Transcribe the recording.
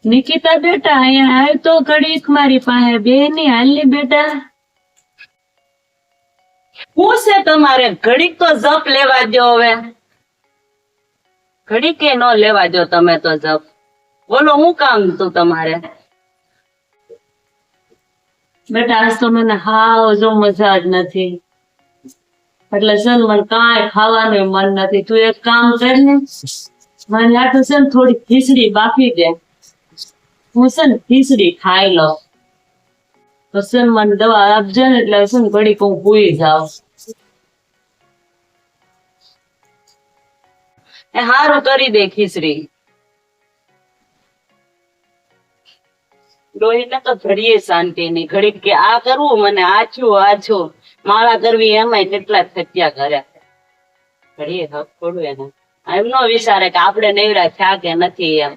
નિકિતા બેટા અહીંયા આવ તો ઘડીક મારી પાસે બેની હાલની બેટા. શું છે તમારે? ઘડીક તો જપ લેવા દો હવે. ઘડીકે નો લેવા દો તમે તો જપ. બોલો શું કામ તું તમારે? બેટા આજ તો મને હાવ જો મજા જ નથી, એટલે છે ને મને કાંઈ ખાવાનું મન નથી. તું એક કામ કર ને, મને લાગે છે ને થોડી ખીચડી બાફી દે, હું છે ને ખીચડી ખાઈ લઉં. તો છે ને મને દવા આપજે ને, એટલે છે ને ઘડીક હું ભૂઈ જાઉં. એ હારું કરી દે ખીચડી. ડોહીને તો ઘડીએ શાંતિ નહીં. ઘડીક કે આ કરવું મને, આછું માળા કરવી એમાંય કેટલા થત્યા કરે. ઘડીએ હક થોડું એને એમ નો વિચારે કે આપણે નવરા થયા કે નથી એમ.